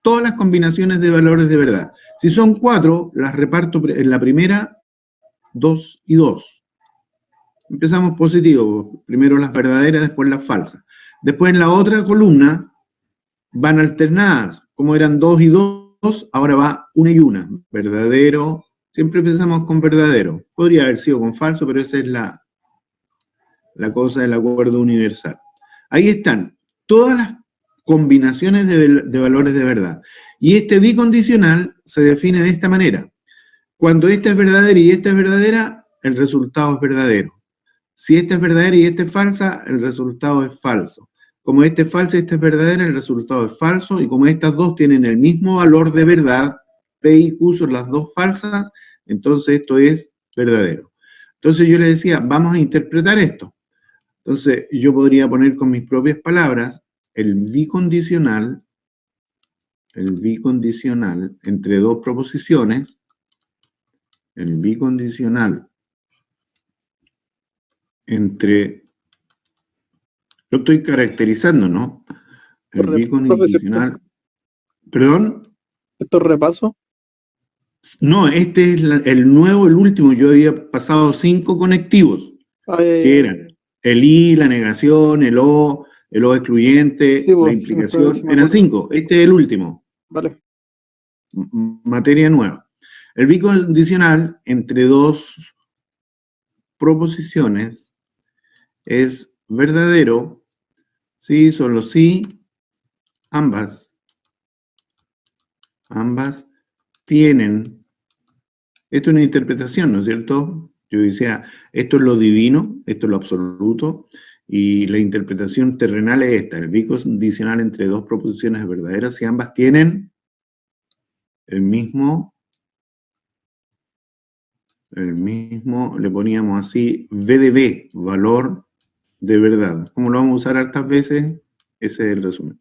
todas las combinaciones de valores de verdad. Si son 4, las reparto en la primera, 2 y 2. Empezamos positivo, primero las verdaderas, después las falsas. Después en la otra columna van alternadas, como eran 2 y 2, ahora va 1 y 1, verdadero, siempre empezamos con verdadero. Podría haber sido con falso, pero esa es la cosa del acuerdo universal. Ahí están todas las combinaciones de valores de verdad. Y este bicondicional se define de esta manera. Cuando esta es verdadera y esta es verdadera, el resultado es verdadero. Si esta es verdadera y esta es falsa, el resultado es falso. Como esta es falsa y esta es verdadera, el resultado es falso. Y como estas dos tienen el mismo valor de verdad, P y Q son las dos falsas, entonces esto es verdadero. Entonces yo le decía, vamos a interpretar esto. Entonces yo podría poner con mis propias palabras el bicondicional entre dos proposiciones, el bicondicional entre, lo estoy caracterizando, ¿no? El bicondicional, ¿perdón? ¿Esto es repaso? No, este es el nuevo, el último. Yo había pasado 5 conectivos, que eran el I, la negación, el O excluyente, sí, la implicación, eran 5. Este es el último. Vale. Materia nueva. El bicondicional entre dos proposiciones es verdadero, sí, solo sí, ambas tienen, esto es una interpretación, ¿no es cierto? Yo decía, esto es lo divino, esto es lo absoluto, y la interpretación terrenal es esta, el bicondicional entre dos proposiciones verdaderas, si ambas tienen el mismo, le poníamos así, V de B, valor de verdad. ¿Cómo lo vamos a usar hartas veces? Ese es el resumen.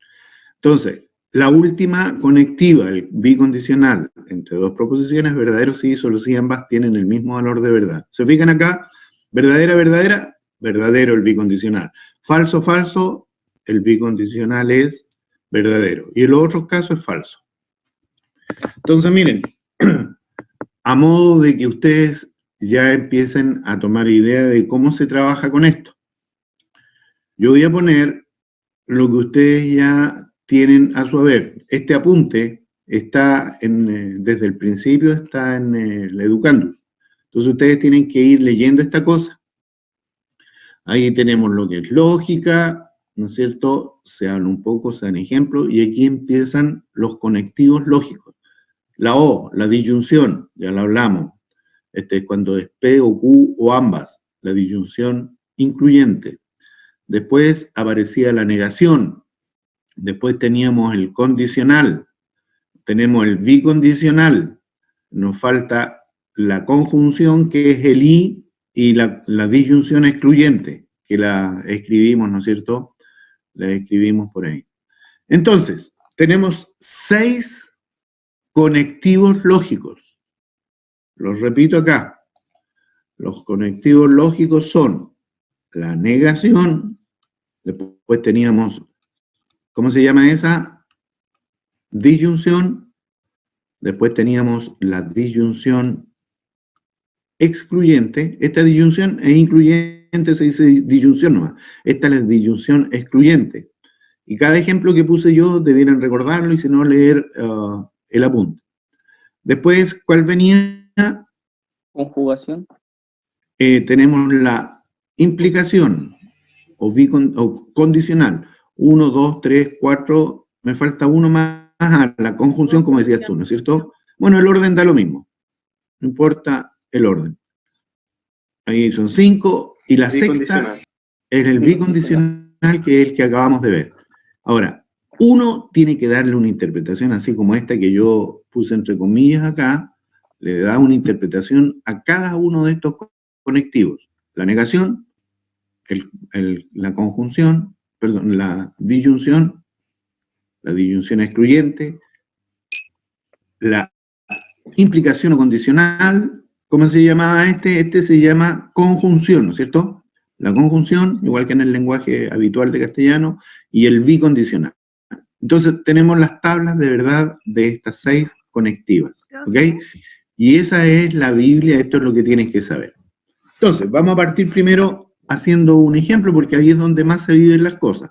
Entonces, la última conectiva, el bicondicional, entre dos proposiciones, verdadero sí, solo sí, ambas tienen el mismo valor de verdad. ¿Se fijan acá? Verdadera, verdadera, verdadero el bicondicional. Falso, falso, el bicondicional es verdadero. Y en los otros casos es falso. Entonces, miren, a modo de que ustedes ya empiecen a tomar idea de cómo se trabaja con esto, yo voy a poner lo que ustedes ya tienen a su haber. Este apunte está desde el principio, está en el Educandus. Entonces ustedes tienen que ir leyendo esta cosa. Ahí tenemos lo que es lógica, ¿no es cierto? Se habla un poco, se dan ejemplos, y aquí empiezan los conectivos lógicos. La O, la disyunción, ya la hablamos. Este es cuando es P o Q o ambas, la disyunción incluyente. Después aparecía la negación. Después teníamos el condicional. Tenemos el bicondicional. Nos falta la conjunción, que es el I, y la disyunción excluyente, que la escribimos, ¿no es cierto? La escribimos por ahí. Entonces, tenemos 6 conectivos lógicos. Los repito acá. Los conectivos lógicos son la negación, después teníamos, ¿cómo se llama esa? Disyunción, después teníamos la disyunción excluyente. Esta disyunción es incluyente, se dice disyunción nomás. Esta es la disyunción excluyente. Y cada ejemplo que puse yo debieran recordarlo y si no leer el apunte. Después, ¿cuál venía? Conjugación. Tenemos la implicación o condicional. 1, 2, 3, 4, me falta uno más, la conjunción, como decías tú, ¿no es cierto? Bueno, el orden da lo mismo, no importa el orden. Ahí son 5, y la sexta es el bicondicional, que es el que acabamos de ver. Ahora, uno tiene que darle una interpretación así como esta que yo puse entre comillas acá, le da una interpretación a cada uno de estos conectivos. La negación, la conjunción, perdón, la disyunción excluyente, la implicación o condicional, ¿cómo se llamaba este? Este se llama conjunción, ¿no es cierto? La conjunción, igual que en el lenguaje habitual de castellano, y el bicondicional. Entonces tenemos las tablas de verdad de estas 6 conectivas, ¿ok? Y esa es la Biblia, esto es lo que tienes que saber. Entonces, vamos a partir primero haciendo un ejemplo, porque ahí es donde más se viven las cosas.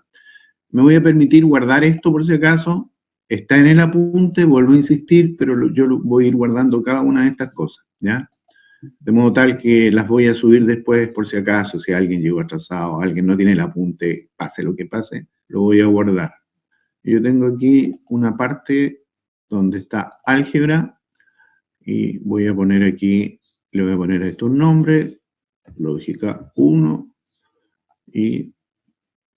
Me voy a permitir guardar esto por si acaso, está en el apunte, vuelvo a insistir, pero yo voy a ir guardando cada una de estas cosas, ¿ya? De modo tal que las voy a subir después por si acaso, si alguien llegó atrasado, alguien no tiene el apunte, pase lo que pase, lo voy a guardar. Yo tengo aquí una parte donde está álgebra y voy a poner aquí, le voy a poner a esto un nombre, lógica 1, y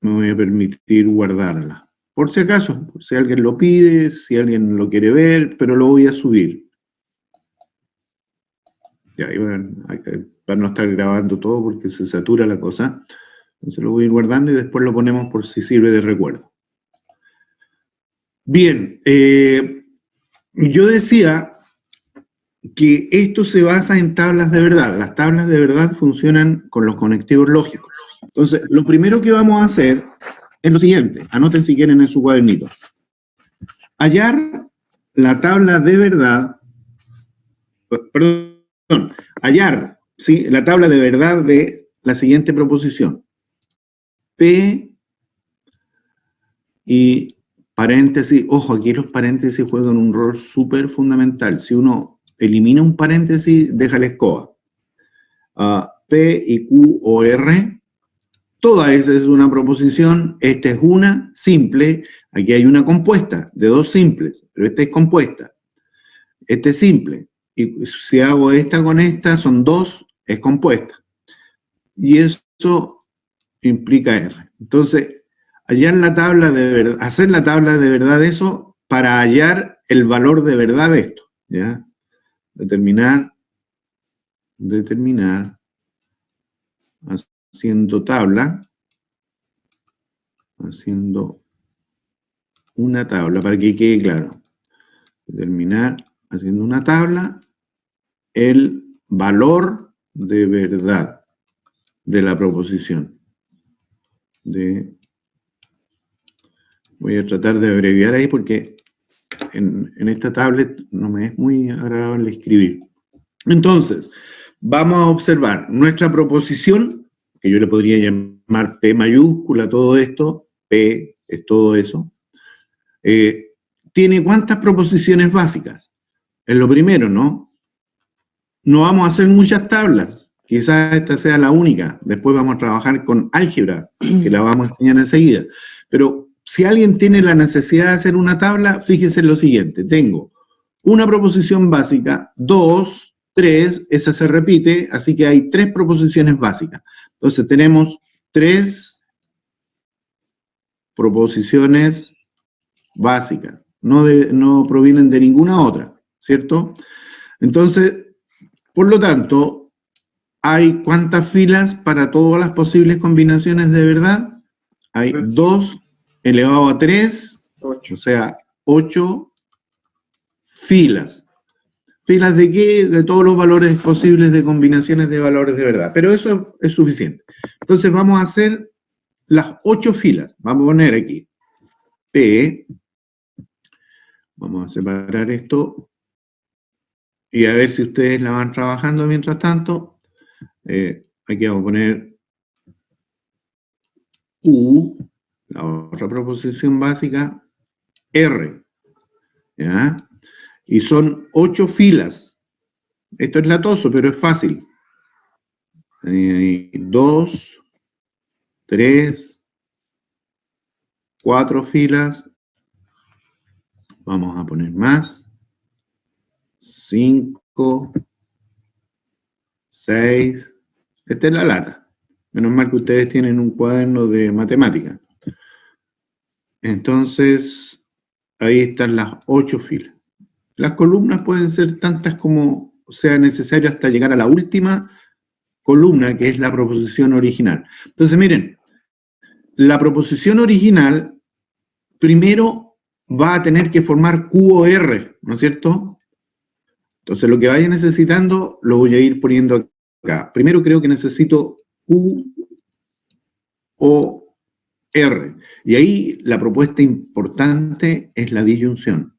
me voy a permitir guardarla. Por si acaso, por si alguien lo pide, si alguien lo quiere ver, pero lo voy a subir. Ya, para no estar grabando todo porque se satura la cosa. Entonces lo voy a ir guardando y después lo ponemos por si sirve de recuerdo. Bien, yo decía que esto se basa en tablas de verdad. Las tablas de verdad funcionan con los conectivos lógicos. Entonces, lo primero que vamos a hacer es lo siguiente. Anoten si quieren en su cuadernito. Hallar la tabla de verdad, perdón, hallar, ¿sí?, la tabla de verdad de la siguiente proposición. P y paréntesis, ojo, aquí los paréntesis juegan un rol súper fundamental. Si uno elimina un paréntesis, deja la escoba. P y Q o R, toda esa es una proposición, esta es una simple, aquí hay una compuesta de dos simples, pero esta es compuesta. Esta es simple, y si hago esta con esta, son dos, es compuesta. Y eso implica R. Entonces, hallar la tabla de verdad, hacer la tabla de verdad de eso para hallar el valor de verdad de esto, ¿ya? Determinar, haciendo tabla, haciendo una tabla, para que quede claro. Determinar, haciendo una tabla, el valor de verdad de la proposición. Voy a tratar de abreviar ahí porque en esta tablet no me es muy agradable escribir. Entonces, vamos a observar nuestra proposición, que yo le podría llamar P mayúscula, todo esto, P es todo eso. ¿Tiene cuántas proposiciones básicas? Es lo primero, ¿no? No vamos a hacer muchas tablas, quizás esta sea la única. Después vamos a trabajar con álgebra, que la vamos a enseñar enseguida. Pero si alguien tiene la necesidad de hacer una tabla, fíjese en lo siguiente. Tengo una proposición básica, 2, 3, esa se repite, así que hay 3 proposiciones básicas. Entonces tenemos 3 proposiciones básicas. No provienen de ninguna otra, ¿cierto? Entonces, por lo tanto, ¿hay cuántas filas para todas las posibles combinaciones de verdad? Hay 2 elevado a 3, 8. O sea, 8 filas. ¿Filas de qué? De todos los valores posibles de combinaciones de valores de verdad. Pero eso es suficiente. Entonces vamos a hacer las 8 filas. Vamos a poner aquí P. Vamos a separar esto. Y a ver si ustedes la van trabajando mientras tanto. Aquí vamos a poner U, la otra proposición básica, R. ¿Ya? Y son 8 filas. Esto es latoso, pero es fácil. 2, 3, 4 filas. Vamos a poner más. 5, 6. Esta es la lata. Menos mal que ustedes tienen un cuaderno de matemáticas. Entonces, ahí están las 8 filas. Las columnas pueden ser tantas como sea necesario hasta llegar a la última columna, que es la proposición original. Entonces, miren, la proposición original primero va a tener que formar Q o R, ¿no es cierto? Entonces, lo que vaya necesitando lo voy a ir poniendo acá. Primero creo que necesito Q o R. Y ahí la propuesta importante es la disyunción.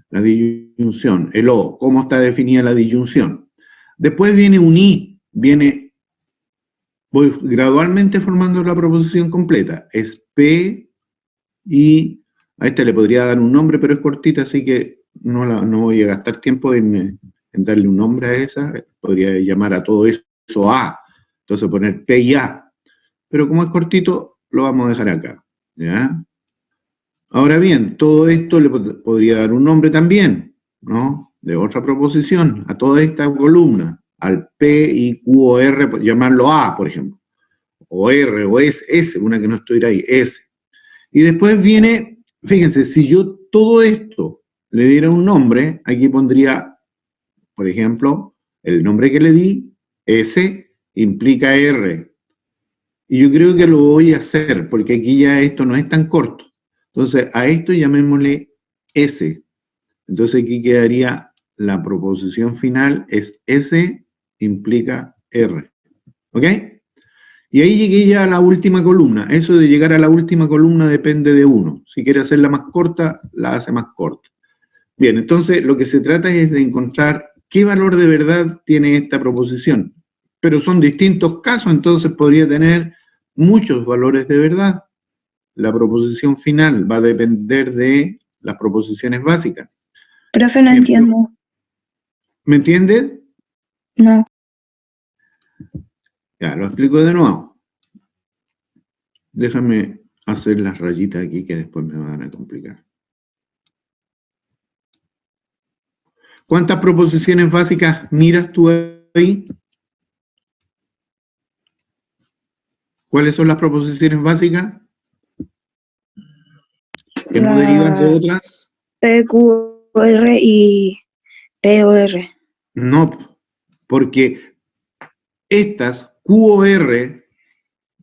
La disyunción, el O, ¿cómo está definida la disyunción? Después viene un I, voy gradualmente formando la proposición completa. Es P, I, a esta le podría dar un nombre, pero es cortita, así que no voy a gastar tiempo en darle un nombre a esa. Podría llamar a todo eso A, entonces poner P y A. Pero como es cortito, lo vamos a dejar acá, ¿ya? Ahora bien, todo esto le podría dar un nombre también, ¿no? De otra proposición, a toda esta columna, al P, I, Q o R, llamarlo A, por ejemplo, o R, o S, una que no estuviera ahí, S. Y después viene, fíjense, si yo todo esto le diera un nombre, aquí pondría, por ejemplo, el nombre que le di, S, implica R. Y yo creo que lo voy a hacer, porque aquí ya esto no es tan corto. Entonces, a esto llamémosle S. Entonces, aquí quedaría la proposición final, es S implica R. ¿Ok? Y ahí llegué ya a la última columna. Eso de llegar a la última columna depende de uno. Si quiere hacerla más corta, la hace más corta. Bien, entonces lo que se trata es de encontrar qué valor de verdad tiene esta proposición. Pero son distintos casos, entonces podría tener muchos valores de verdad. La proposición final va a depender de las proposiciones básicas. Profe, no entiendo. ¿Me entiendes? No. Ya, lo explico de nuevo. Déjame hacer las rayitas aquí que después me van a complicar. ¿Cuántas proposiciones básicas miras tú ahí? ¿Cuáles son las proposiciones básicas? ¿Que no derivan de otras? P, Q, R y P, O, R. No, porque estas Q o R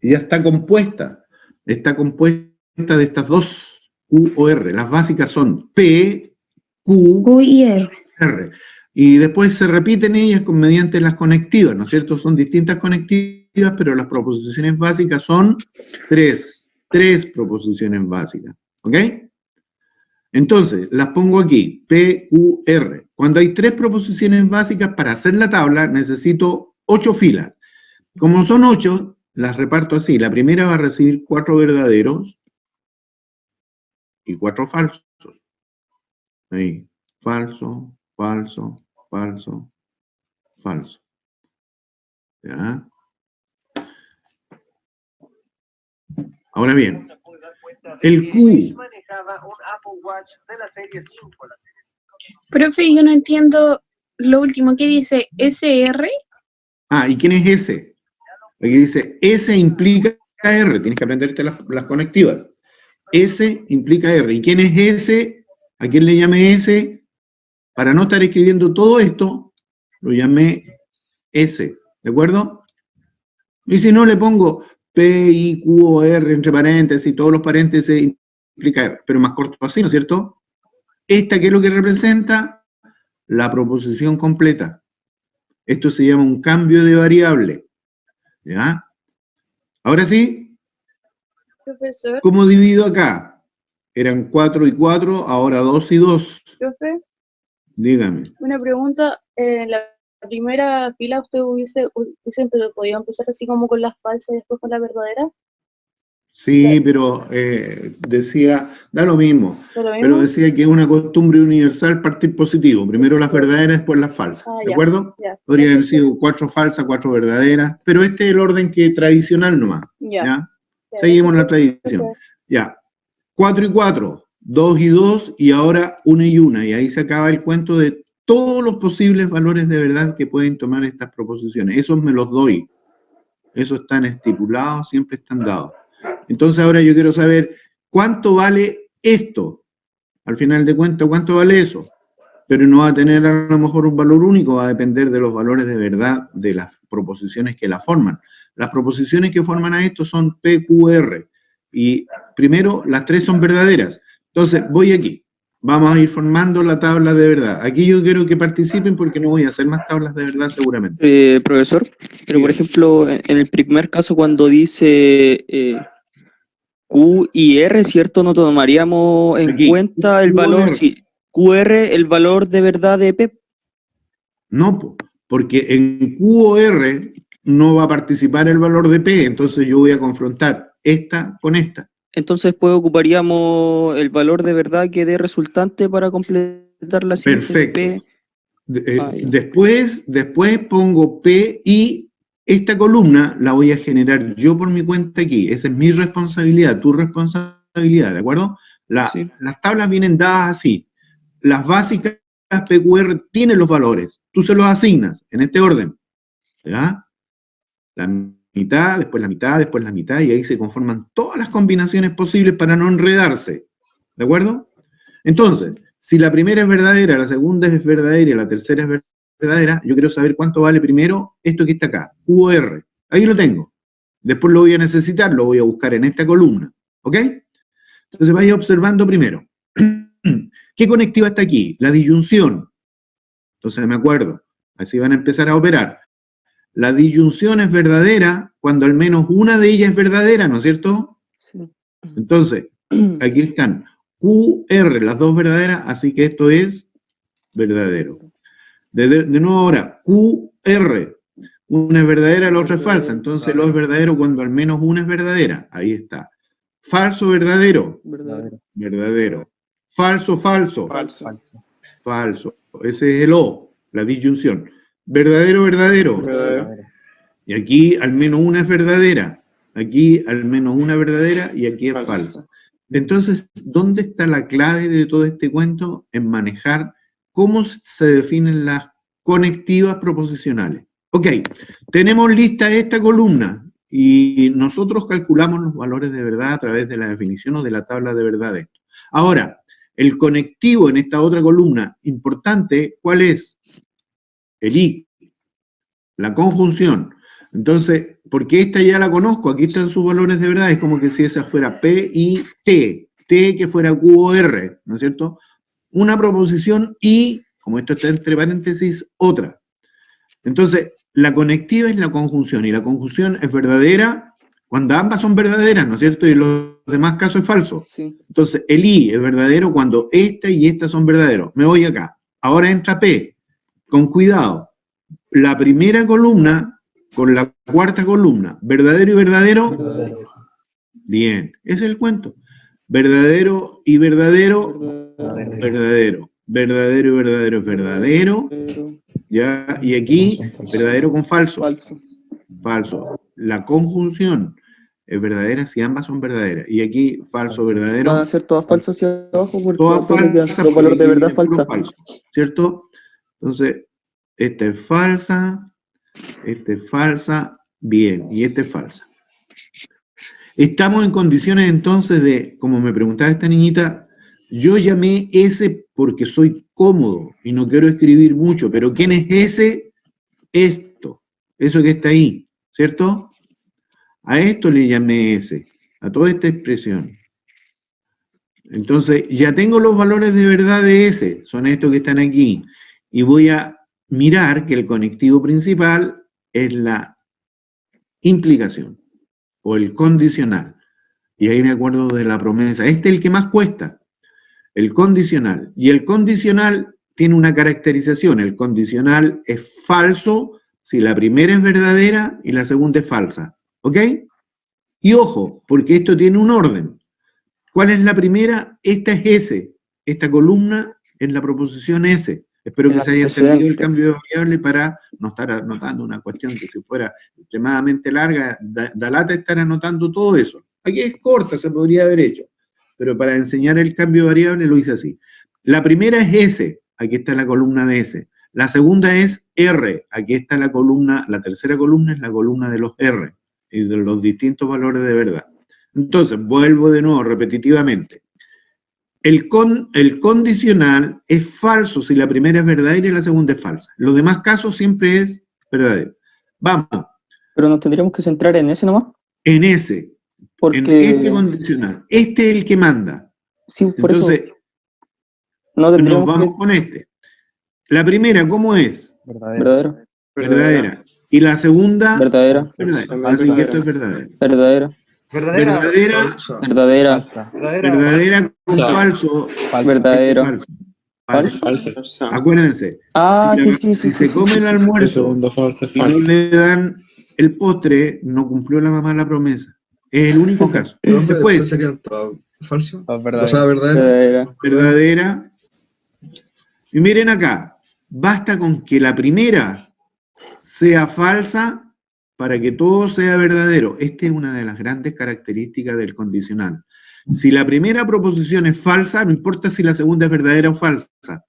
ya está compuesta. Está compuesta de estas dos Q o R. Las básicas son P, Q y R. R. Y después se repiten ellas mediante las conectivas, ¿no es cierto? Son distintas conectivas, pero las proposiciones básicas son tres proposiciones básicas, ¿ok? Entonces, las pongo aquí, P, Q, R. Cuando hay tres proposiciones básicas, para hacer la tabla necesito 8 filas. Como son 8, las reparto así. La primera va a recibir 4 verdaderos y 4 falsos. Ahí, falso, falso, falso, falso. ¿Ya? Ahora bien, el Q. Profe, yo no entiendo lo último que dice SR. Ah, ¿y quién es S? Aquí dice S implica R. Tienes que aprenderte las conectivas. S implica R. ¿Y quién es S? ¿A quién le llamé S? Para no estar escribiendo todo esto, lo llamé S. ¿De acuerdo? Y si no, le pongo P, I, Q, O, R entre paréntesis, todos los paréntesis implica R. Pero más corto así, ¿no es cierto? Esta, ¿qué es lo que representa? La proposición completa. Esto se llama un cambio de variable. ¿Ya? Ahora sí. Profesor. ¿Cómo divido acá? Eran 4 y 4, ahora 2 y 2. Profe. Dígame. Una pregunta. En la primera fila usted hubiese podido empezar así como con la falsa y después con la verdadera. Sí, pero decía, da lo mismo, ¿Da lo mismo? pero decía que es una costumbre universal partir positivo. Primero las verdaderas, después las falsas. ¿De acuerdo? Ya. Podría haber sido 4 falsas, 4 verdaderas, pero este es el orden que tradicional nomás. ¿Ya? Seguimos la tradición. Okay. Ya. 4 y 4, 2 y 2, y ahora 1 y 1. Y ahí se acaba el cuento de todos los posibles valores de verdad que pueden tomar estas proposiciones. Esos me los doy. Esos están estipulados, siempre están dados. Entonces ahora yo quiero saber cuánto vale esto. Al final de cuentas, ¿cuánto vale eso? Pero no va a tener a lo mejor un valor único, va a depender de los valores de verdad de las proposiciones que la forman. Las proposiciones que forman a esto son P, Q, R. Y primero, las 3 son verdaderas. Entonces, voy aquí. Vamos a ir formando la tabla de verdad. Aquí yo quiero que participen porque no voy a hacer más tablas de verdad seguramente. Profesor, pero por ejemplo, en el primer caso cuando dice Q y R, ¿cierto? No tomaríamos en Aquí, cuenta el QR. valor, si QR, el valor de verdad de P. No, porque en QOR no va a participar el valor de P, entonces yo voy a confrontar esta con esta. Entonces, pues ocuparíamos el valor de verdad que dé resultante para completar la síntesis Perfecto. P. Ya. Después pongo P y esta columna la voy a generar yo por mi cuenta aquí. Esa es mi responsabilidad, tu responsabilidad, ¿de acuerdo? Sí. Las tablas vienen dadas así. Las básicas PQR tienen los valores. Tú se los asignas en este orden. ¿Ya? La mitad, después la mitad, después la mitad, y ahí se conforman todas las combinaciones posibles para no enredarse. ¿De acuerdo? Entonces, si la primera es verdadera, la segunda es verdadera y la tercera es verdadera, yo quiero saber cuánto vale primero esto que está acá, QR. Ahí lo tengo. Después lo voy a necesitar, lo voy a buscar en esta columna. ¿Ok? Entonces vaya observando primero. ¿Qué conectiva está aquí? La disyunción. Entonces me acuerdo. Así van a empezar a operar. La disyunción es verdadera cuando al menos una de ellas es verdadera, ¿no es cierto? Sí. Entonces, aquí están QR, las dos verdaderas, así que esto es verdadero. De nuevo ahora, QR, una es verdadera, la otra es falsa, entonces lo es verdadero cuando al menos una es verdadera, ahí está. Falso, verdadero, Verdadero. verdadero. Falso, falso, falso. Ese es el O, la disyunción. Verdadero, verdadero. Y aquí al menos una es verdadera. Aquí al menos una verdadera y aquí es falsa. Entonces, ¿dónde está la clave de todo este cuento? En manejar cómo se definen las conectivas proposicionales. Ok, tenemos lista esta columna y nosotros calculamos los valores de verdad a través de la definición o de la tabla de verdades. Ahora, el conectivo en esta otra columna importante, ¿cuál es? El I, la conjunción. Entonces, porque esta ya la conozco, aquí están sus valores de verdad, es como que si esa fuera P y T, T que fuera Q o R, ¿no es cierto? Una proposición y, como esto está entre paréntesis, otra. Entonces, la conectiva es la conjunción, y la conjunción es verdadera cuando ambas son verdaderas, ¿no es cierto? Y en los demás casos es falso. Sí. Entonces, el I es verdadero cuando esta y esta son verdaderos. Me voy acá. Ahora entra P. Con cuidado. La primera columna con la cuarta columna, verdadero y verdadero. Bien, ese es el cuento. Verdadero y verdadero, verdadero. Verdadero y verdadero es verdadero. ¿Ya? Y aquí, verdadero con falso. Falso. La conjunción es verdadera si ambas son verdaderas. Y aquí, falso, verdadero. Van a ser todas falsas hacia abajo porque Todas falsas, los valores de porque verdad es puro falsa. falso, ¿cierto? Entonces, esta es falsa, bien, y esta es falsa. Estamos en condiciones entonces de, como me preguntaba esta niñita, yo llamé S porque soy cómodo y no quiero escribir mucho, pero ¿quién es S? Esto, eso que está ahí, ¿cierto? A esto le llamé S, a toda esta expresión. Entonces, ya tengo los valores de verdad de S, son estos que están aquí, y voy a mirar que el conectivo principal es la implicación o el condicional. Y ahí me acuerdo de la promesa. Este es el que más cuesta, el condicional. Y el condicional tiene una caracterización. El condicional es falso si la primera es verdadera y la segunda es falsa. ¿Ok? Y ojo, porque esto tiene un orden. ¿Cuál es la primera? Esta es S. Esta columna es la proposición S. Espero que se haya entendido el cambio de variable para no estar anotando una cuestión que si fuera extremadamente larga, da lata estar anotando todo eso. Aquí es corta, se podría haber hecho, pero para enseñar el cambio de variable lo hice así. La primera es S, aquí está la columna de S. La segunda es R, aquí está la columna, la tercera columna es la columna de los R, y de los distintos valores de verdad. Entonces, vuelvo de nuevo repetitivamente. El condicional es falso si la primera es verdadera y la segunda es falsa. En los demás casos siempre es verdadero. Vamos. Pero nos tendríamos que centrar en ese nomás. En ese. Porque... En este condicional. Este es el que manda. Sí, por entonces, eso no nos vamos con este. La primera, ¿cómo es? Verdadera. Verdadera. Y la segunda, Verdadera. verdadera. Así que esto es verdadero. Verdadera. Verdadera. Verdadera. Falsa. Verdadera. Falsa. Verdadera con Falsa. falso. Verdadero. Falso. Falso. Falsa. Acuérdense, Ah, si, sí, la- sí, si sí, se sí, come el El almuerzo segundo falso es y no falso. le dan el postre, no cumplió la mamá la promesa. Es el único caso. Profe, después Después, serían todas falso. Todo O sea, verdadero. verdadero. Verdadera. verdadera. Y miren acá, basta con que la primera sea falsa para que todo sea verdadero. Esta es una de las grandes características del condicional. Si la primera proposición es falsa, no importa si la segunda es verdadera o falsa.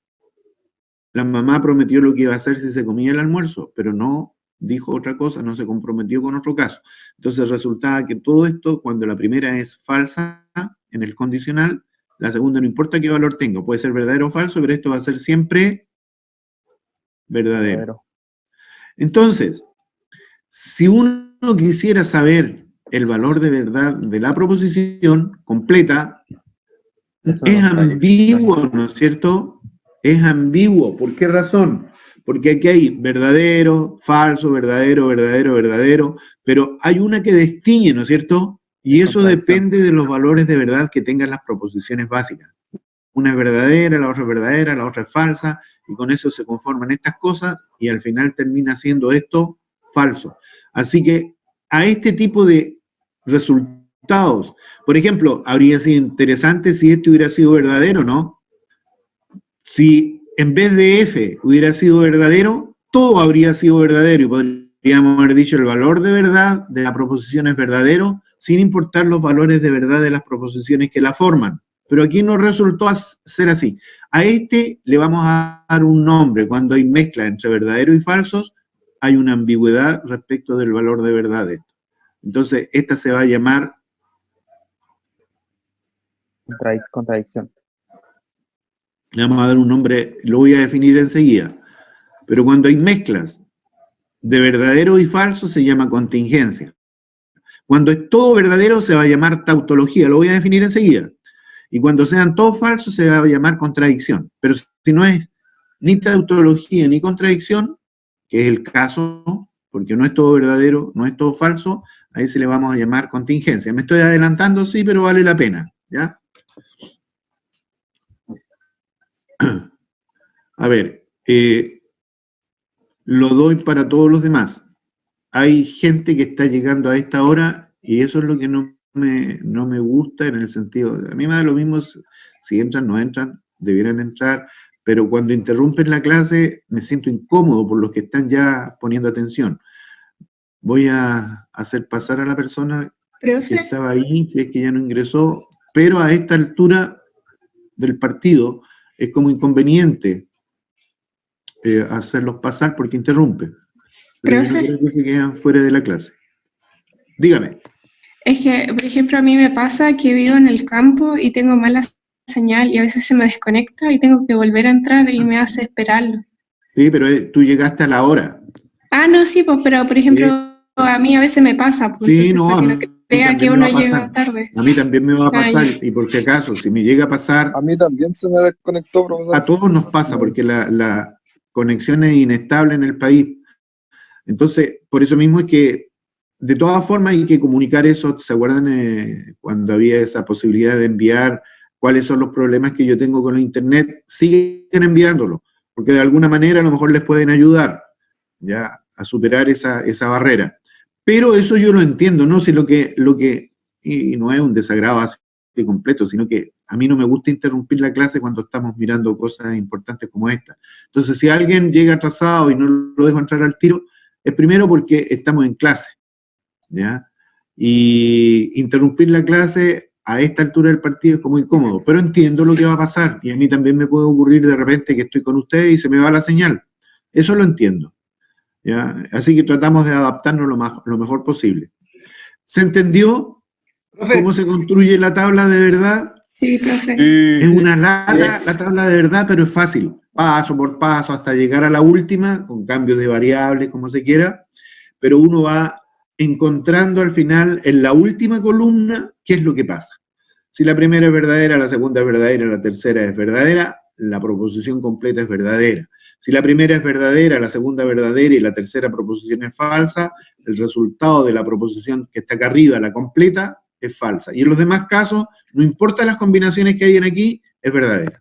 La mamá prometió lo que iba a hacer si se comía el almuerzo, pero no dijo otra cosa, no se comprometió con otro caso. Entonces resultaba que todo esto, cuando la primera es falsa en el condicional, la segunda no importa qué valor tenga, puede ser verdadero o falso, pero esto va a ser siempre verdadero. Entonces, si uno quisiera saber el valor de verdad de la proposición completa, Es una es contradicción. ambiguo, ¿no es cierto? Es ambiguo. ¿Por qué razón? Porque aquí hay verdadero, falso, verdadero, verdadero, verdadero, pero hay una que distingue, ¿no es cierto? Y eso Contradicción. depende de los valores de verdad que tengan las proposiciones básicas. Una es verdadera, la otra es verdadera, la otra es falsa, y con eso se conforman estas cosas, y al final termina siendo esto falso. Así que a este tipo de resultados, por ejemplo, habría sido interesante si esto hubiera sido verdadero, ¿no? Si en vez de F hubiera sido verdadero, todo habría sido verdadero, y podríamos haber dicho el valor de verdad de la proposición es verdadero, sin importar los valores de verdad de las proposiciones que la forman. Pero aquí no resultó ser así. A este le vamos a dar un nombre. Cuando hay mezcla entre verdadero y falsos, hay una ambigüedad respecto del valor de verdad de esto. Entonces, esta se va a llamar, Contradicción. le vamos a dar un nombre, lo voy a definir enseguida. Pero cuando hay mezclas de verdadero y falso, se llama contingencia. Cuando es todo verdadero, se va a llamar tautología, lo voy a definir enseguida. Y cuando sean todos falsos, se va a llamar contradicción. Pero si no es ni tautología ni contradicción, que es el caso, porque no es todo verdadero, no es todo falso, a ese le vamos a llamar contingencia. Me estoy adelantando, sí, pero vale la pena, ¿ya? A ver, lo doy para todos los demás. Hay gente que está llegando a esta hora y eso es lo que no me gusta en el sentido, a mí me da lo mismo si entran, no entran, debieran entrar, pero cuando interrumpen la clase me siento incómodo por los que están ya poniendo atención. Voy a hacer pasar a la persona que estaba ahí, si es que ya no ingresó, pero a esta altura del partido es como inconveniente hacerlos pasar porque interrumpen. Pero yo no creo que se quedan fuera de la clase. Dígame. Es que, por ejemplo, a mí me pasa que vivo en el campo y tengo mala señal y a veces se me desconecta y tengo que volver a entrar y me hace esperarlo. Sí, pero tú llegaste a la hora. Ah, no, sí, pues, pero por ejemplo, a mí a veces me pasa, pues, Sí, entonces, no, para a que mí no crea que también me uno va a llega pasar. tarde. A mí también me va a pasar, Ay. y por si acaso, si me llega a pasar, A mí también se me desconectó, profesor. a todos nos pasa, porque la conexión es inestable en el país. Entonces, por eso mismo es que, de todas formas, hay que comunicar eso. ¿Se acuerdan cuando había esa posibilidad de enviar cuáles son los problemas que yo tengo con el Internet? Siguen enviándolo, porque de alguna manera a lo mejor les pueden ayudar ya a superar esa barrera. Pero eso yo lo entiendo, ¿no? Si y no es un desagrado así completo, sino que a mí no me gusta interrumpir la clase cuando estamos mirando cosas importantes como esta. Entonces, si alguien llega atrasado y no lo dejo entrar al tiro, es primero porque estamos en clase, ¿ya? Y interrumpir la clase a esta altura del partido es como incómodo, pero entiendo lo que va a pasar, y a mí también me puede ocurrir de repente que estoy con ustedes y se me va la señal. Eso lo entiendo, ¿ya? Así que tratamos de adaptarnos lo mejor posible. ¿Se entendió cómo se construye la tabla de verdad? Sí, profe. Es una lata la tabla de verdad, pero es fácil, paso por paso, hasta llegar a la última, con cambios de variables, como se quiera, pero uno va encontrando al final, en la última columna, qué es lo que pasa. Si la primera es verdadera, la segunda es verdadera, la tercera es verdadera, la proposición completa es verdadera. Si la primera es verdadera, la segunda es verdadera y la tercera proposición es falsa, el resultado de la proposición que está acá arriba, la completa, es falsa. Y en los demás casos, no importa las combinaciones que hayan aquí, es verdadera.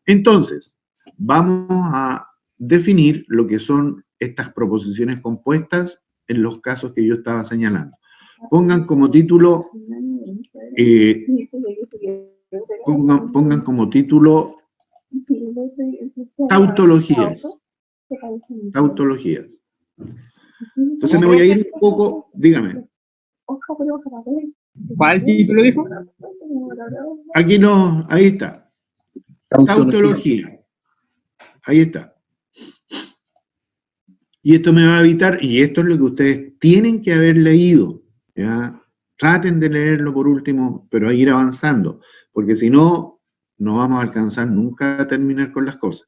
Entonces, vamos a definir lo que son estas proposiciones compuestas en los casos que yo estaba señalando. Pongan como título, pongan como título tautologías. Tautologías. Entonces me voy a ir un poco, dígame. ¿Cuál título dijo? Aquí no, ahí está. Tautología. Ahí está. Y esto me va a evitar, y esto es lo que ustedes tienen que haber leído, ¿ya? Traten de leerlo por último, pero a ir avanzando, porque si no, no vamos a alcanzar nunca a terminar con las cosas.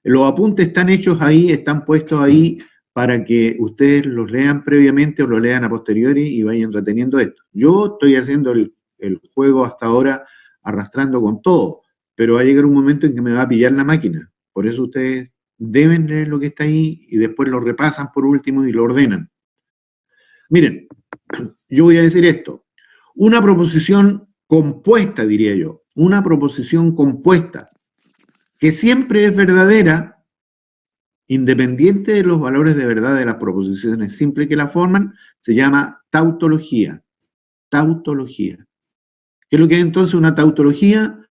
Los apuntes están hechos ahí, están puestos ahí para que ustedes los lean previamente o lo lean a posteriori y vayan reteniendo esto. Yo estoy haciendo el juego hasta ahora arrastrando con todo, pero va a llegar un momento en que me va a pillar la máquina. Por eso ustedes deben leer lo que está ahí y después lo repasan por último y lo ordenan. Miren, yo voy a decir esto. Una proposición compuesta, diría yo, una proposición compuesta que siempre es verdadera, independiente de los valores de verdad de las proposiciones simples que la forman, se llama tautología. Tautología. ¿Qué es lo que es entonces una tautología?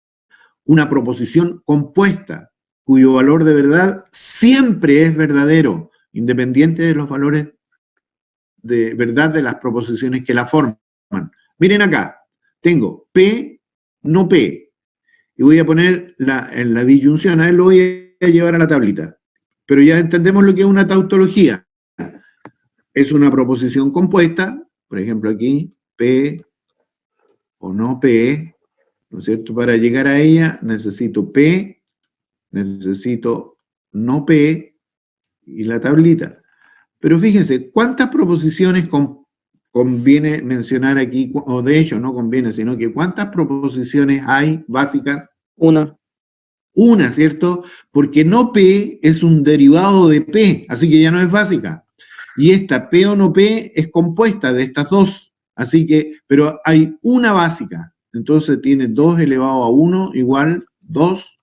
Una proposición compuesta, cuyo valor de verdad siempre es verdadero, independiente de los valores de verdad de las proposiciones que la forman. Miren acá, tengo P, no P, y voy a poner en la disyunción, a ver, lo voy a llevar a la tablita, pero ya entendemos lo que es una tautología. Es una proposición compuesta, por ejemplo aquí, P o no P, ¿no es cierto? Para llegar a ella necesito P, necesito no P y la tablita. Pero fíjense, ¿cuántas proposiciones conviene mencionar aquí? O de hecho, no conviene, sino que ¿cuántas proposiciones hay básicas? Una. Una, ¿cierto? Porque no P es un derivado de P, así que ya no es básica. Y esta P o no P es compuesta de estas dos, así que, pero hay una básica. Entonces tiene 2 elevado a 1 igual 2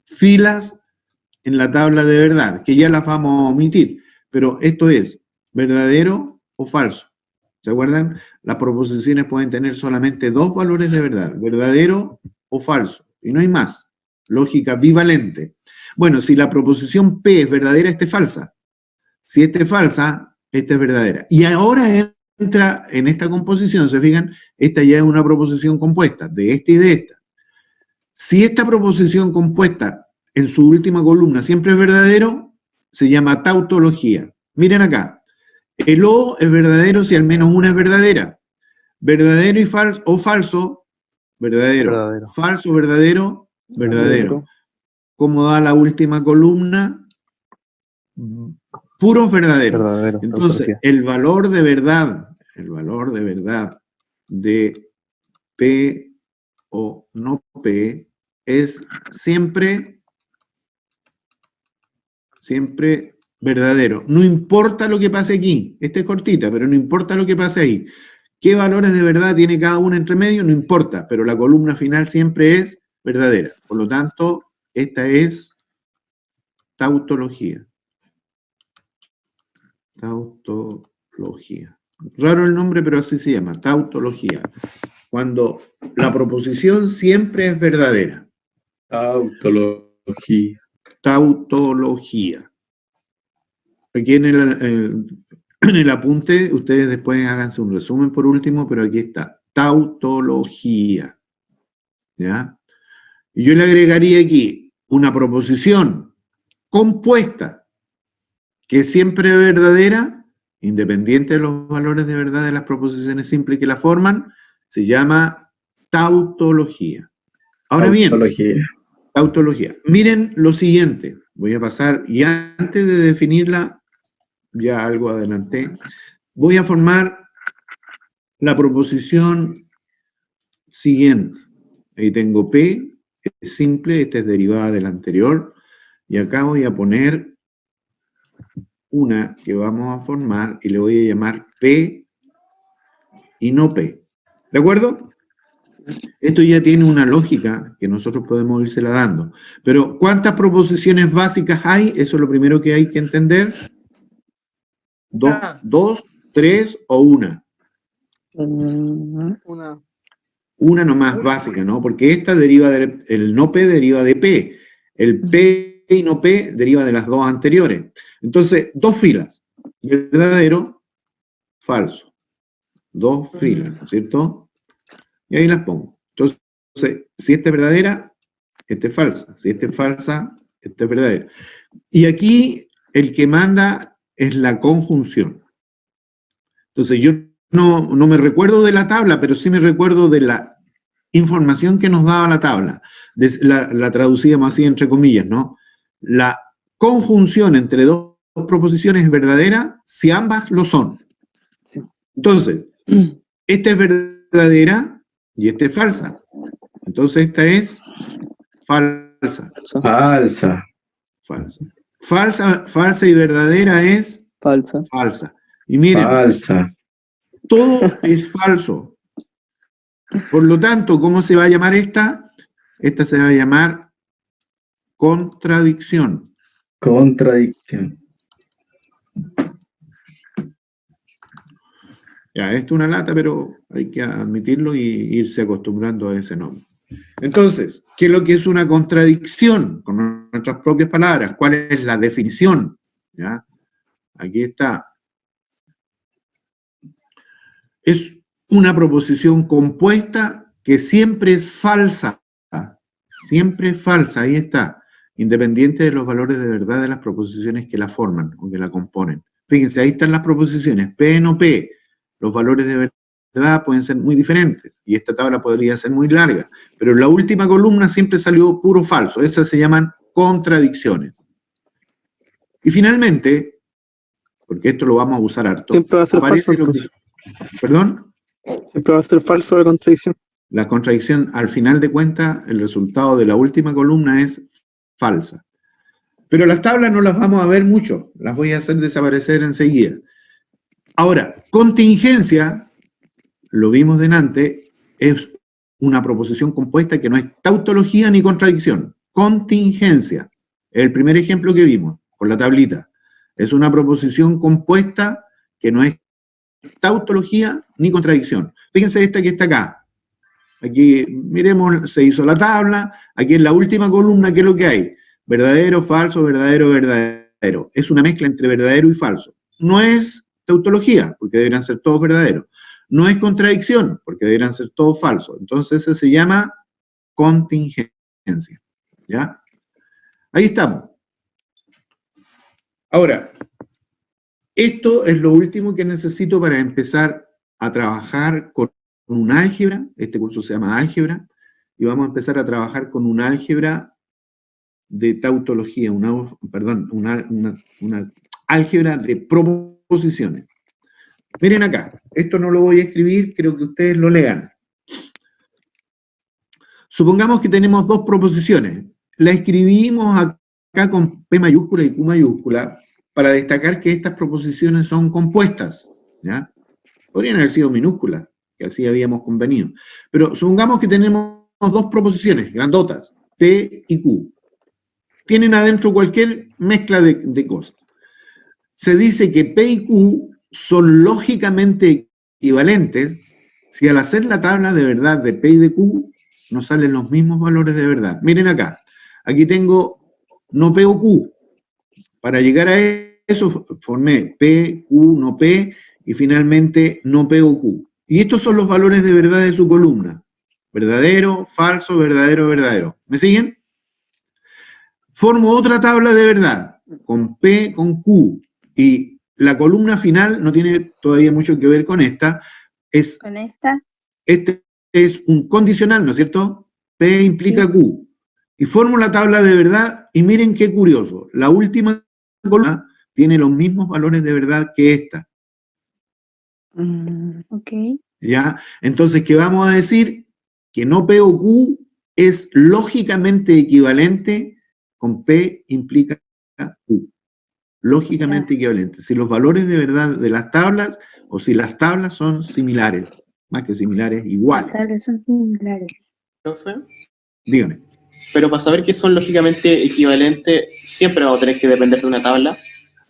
filas en la tabla de verdad, que ya las vamos a omitir. Pero esto es verdadero o falso. ¿Se acuerdan? Las proposiciones pueden tener solamente 2 valores de verdad, verdadero o falso, y no hay más. Lógica bivalente. Bueno, si la proposición P es verdadera, esta es falsa. Si esta es falsa, esta es verdadera. Y ahora entra en esta composición, ¿se fijan? Esta ya es una proposición compuesta, de esta y de esta. Si esta proposición compuesta en su última columna siempre es verdadero, se llama tautología. Miren acá, el O es verdadero si al menos una es verdadera. Verdadero y falso, o falso, verdadero. Verdadero. Falso, verdadero, verdadero. ¿Cómo da la última columna? Puros verdaderos. Verdadero. Entonces, tautología. el valor de verdad de P o no P es siempre verdadero. No importa lo que pase aquí. Esta es cortita, pero no importa lo que pase ahí. ¿Qué valores de verdad tiene cada una entre medio? No importa, pero la columna final siempre es verdadera. Por lo tanto, esta es tautología. Tautología. Raro el nombre, pero así se llama, tautología. Cuando la proposición siempre es verdadera. Tautología. Tautología. Aquí en el apunte, ustedes después háganse un resumen por último, pero aquí está, tautología. ¿Ya? Y yo le agregaría aquí una proposición compuesta, que siempre es verdadera, independiente de los valores de verdad de las proposiciones simples que la forman, se llama tautología. Ahora bien, tautología. Miren lo siguiente, voy a pasar, y antes de definirla, ya algo adelanté, voy a formar la proposición siguiente. Ahí tengo P, es simple, esta es derivada de la anterior, y acá voy a poner una que vamos a formar y le voy a llamar P y no P. ¿De acuerdo? Esto ya tiene una lógica que nosotros podemos írsela dando. Pero, ¿cuántas proposiciones básicas hay? Eso es lo primero que hay que entender. ¿Dos, tres o una? Una. Una nomás básica, ¿no? Porque esta deriva el no P deriva de P. El P y no P deriva de las dos anteriores. Entonces, dos filas. Verdadero, falso. Dos filas, ¿no es cierto? Y ahí las pongo. Entonces, si esta es verdadera, esta es falsa. Si esta es falsa, esta es verdadera. Y aquí el que manda es la conjunción. Entonces, yo no me recuerdo de la tabla, pero sí me recuerdo de la información que nos daba la tabla. La traducíamos así entre comillas, ¿no? La conjunción entre dos proposiciones es verdadera si ambas lo son. Entonces, esta es verdadera y esta es falsa. Entonces, esta es falsa. Falsa. Falsa y verdadera es Falsa. falsa. Y miren, Falsa. todo es falso. Por lo tanto, ¿cómo se va a llamar esta? Esta se va a llamar contradicción. Contradicción. Ya, esto es una lata, pero hay que admitirlo y irse acostumbrando a ese nombre. Entonces, ¿qué es lo que es una contradicción? Con nuestras propias palabras, ¿cuál es la definición? ¿Ya? Aquí está. Es una proposición compuesta que siempre es falsa. Siempre es falsa, ahí está. Independiente de los valores de verdad de las proposiciones que la forman o que la componen. Fíjense, ahí están las proposiciones. P no P. Los valores de verdad pueden ser muy diferentes. Y esta tabla podría ser muy larga. Pero en la última columna siempre salió puro falso. Esas se llaman contradicciones. Y finalmente, porque esto lo vamos a usar harto. Siempre va a ser falso. ¿Perdón? Siempre va a ser falso la contradicción. La contradicción, al final de cuentas, el resultado de la última columna es falsa. Pero las tablas no las vamos a ver mucho, las voy a hacer desaparecer enseguida. Ahora, contingencia, lo vimos delante, es una proposición compuesta que no es tautología ni contradicción. Contingencia, el primer ejemplo que vimos, con la tablita. Es una proposición compuesta que no es tautología ni contradicción. Fíjense esta que está acá. Aquí, miremos, se hizo la tabla. Aquí en la última columna, ¿qué es lo que hay? Verdadero, falso, verdadero, verdadero. Es una mezcla entre verdadero y falso. No es tautología, porque deberían ser todos verdaderos. No es contradicción, porque deberían ser todos falsos. Entonces, ese se llama contingencia. ¿Ya? Ahí estamos. Ahora, esto es lo último que necesito para empezar a trabajar con un álgebra. Este curso se llama álgebra, y vamos a empezar a trabajar con un álgebra de tautología, una álgebra de proposiciones. Miren acá, esto no lo voy a escribir, creo que ustedes lo lean. Supongamos que tenemos dos proposiciones. La escribimos acá con P mayúscula y Q mayúscula para destacar que estas proposiciones son compuestas, ¿ya? Podrían haber sido minúsculas, que así habíamos convenido. Pero supongamos que tenemos dos proposiciones grandotas, P y Q. Tienen adentro cualquier mezcla de cosas. Se dice que P y Q son lógicamente equivalentes si al hacer la tabla de verdad de P y de Q nos salen los mismos valores de verdad. Miren acá, aquí tengo no P o Q. Para llegar a eso formé P, Q, no P y finalmente no P o Q. Y estos son los valores de verdad de su columna. Verdadero, falso, verdadero, verdadero. ¿Me siguen? Formo otra tabla de verdad con P, con Q. Y la columna final no tiene todavía mucho que ver con esta. ¿Con esta? Este es un condicional, ¿no es cierto? P implica Q. Y formo la tabla de verdad y miren qué curioso. La última columna tiene los mismos valores de verdad que esta. Ok. ¿Ya? Entonces, ¿qué vamos a decir? Que no P o Q es lógicamente equivalente con P implica Q. Lógicamente equivalente. Si los valores de verdad de las tablas o si las tablas son similares. más que similares, iguales. Tal vez son similares. Profe. Dígame. Pero para saber que son lógicamente equivalentes, siempre vamos a tener que depender de una tabla.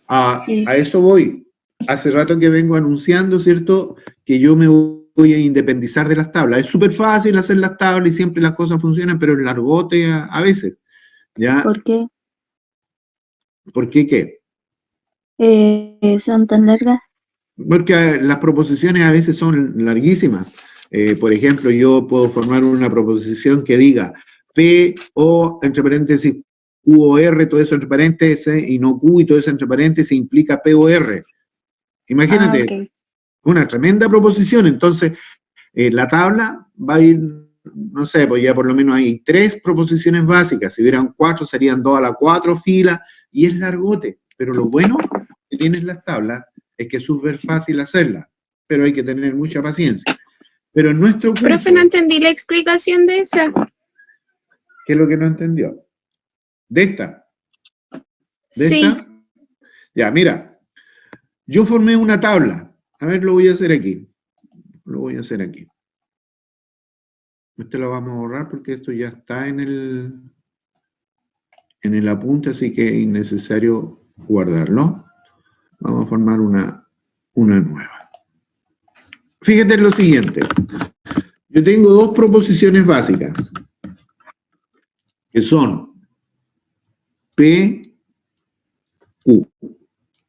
A Sí. eso voy. Hace rato que vengo anunciando, ¿cierto?, que yo me voy a independizar de las tablas. Es súper fácil hacer las tablas y siempre las cosas funcionan, pero es largote a veces. ¿Ya? ¿Por qué ¿Por qué qué? son tan largas? Porque las proposiciones a veces son larguísimas. Por ejemplo, yo puedo formar una proposición que diga P, O, entre paréntesis, Q o R, todo eso entre paréntesis, y no Q y todo eso entre paréntesis, implica P o R. Imagínate, Ah, ok. una tremenda proposición. Entonces, la tabla va a ir, no sé, pues ya por lo menos hay 3 proposiciones básicas. Si hubieran 4, serían 2 a la 4 filas, y es largote. Pero lo bueno que tienen las tablas es que es súper fácil hacerlas, pero hay que tener mucha paciencia. Pero en nuestro curso, Profe, no entendí la explicación de esa. ¿qué es lo que no entendió? ¿De esta? ¿De Sí. esta? Ya, mira, yo formé una tabla. A ver, lo voy a hacer aquí. Lo voy a hacer aquí. Esto lo vamos a borrar porque esto ya está en el apunte, así que es innecesario guardarlo. Vamos a formar una nueva. Fíjate en lo siguiente. Yo tengo 2 proposiciones básicas, que son P, Q.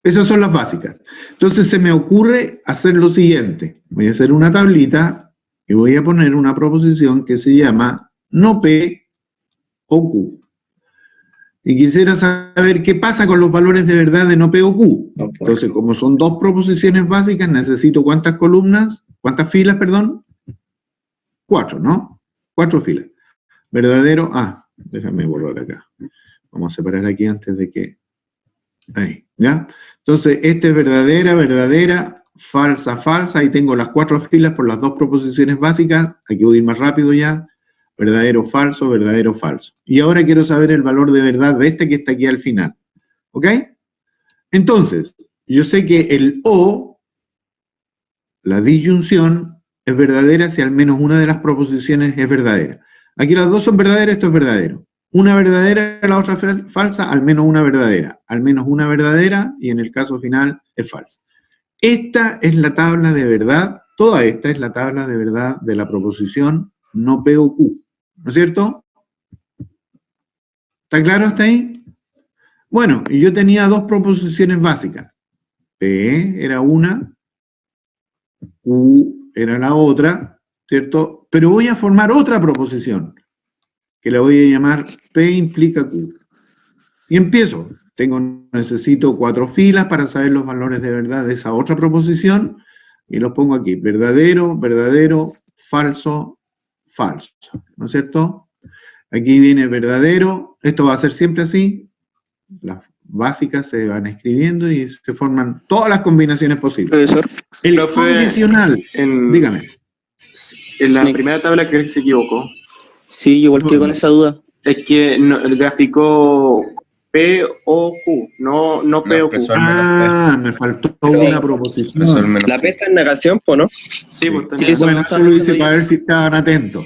Esas son las básicas. Entonces se me ocurre hacer lo siguiente. Voy a hacer una tablita y voy a poner una proposición que se llama no P o Q. Y quisiera saber qué pasa con los valores de verdad de no P o Q. No puedo. Entonces, como son 2 proposiciones básicas, necesito ¿cuántas columnas? ¿Cuántas filas, perdón? 4, ¿no? 4 filas. Verdadero, déjame borrar acá. Vamos a separar aquí antes de que... Ahí, ¿ya? Entonces, este es verdadera, verdadera, falsa, falsa. Ahí tengo las 4 filas por las 2 proposiciones básicas. Aquí voy a ir más rápido ya. Verdadero, falso, verdadero, falso. Y ahora quiero saber el valor de verdad de este que está aquí al final. ¿Ok? Entonces, yo sé que el O, la disyunción, es verdadera si al menos una de las proposiciones es verdadera. Aquí las 2 son verdaderas, esto es verdadero. Una verdadera, la otra falsa, al menos una verdadera. Al menos una verdadera, y en el caso final es falsa. Esta es la tabla de verdad, toda esta es la tabla de verdad de la proposición no P o Q. ¿No es cierto? ¿Está claro hasta ahí? Bueno, y yo tenía 2 proposiciones básicas. P era una, Q era la otra, ¿cierto? Pero voy a formar otra proposición, que la voy a llamar P implica Q. Y empiezo. Necesito 4 filas para saber los valores de verdad de esa otra proposición, y los pongo aquí. Verdadero, verdadero, falso, falso. ¿No es cierto? Aquí viene verdadero. Esto va a ser siempre así. Las básicas se van escribiendo y se forman todas las combinaciones posibles. Profesor, El Profe, condicional, dígame. En la primera tabla creo que se equivocó. sí, igual que con esa duda. Es que el gráfico P o Q, no P o Q. profesor, menos Me faltó una proposición. profesor, menos La P está en negación, ¿po no? Sí, pues Sí, también. eso Bueno, me eso estaba lo hice pensando para yo. ver si estaban atentos.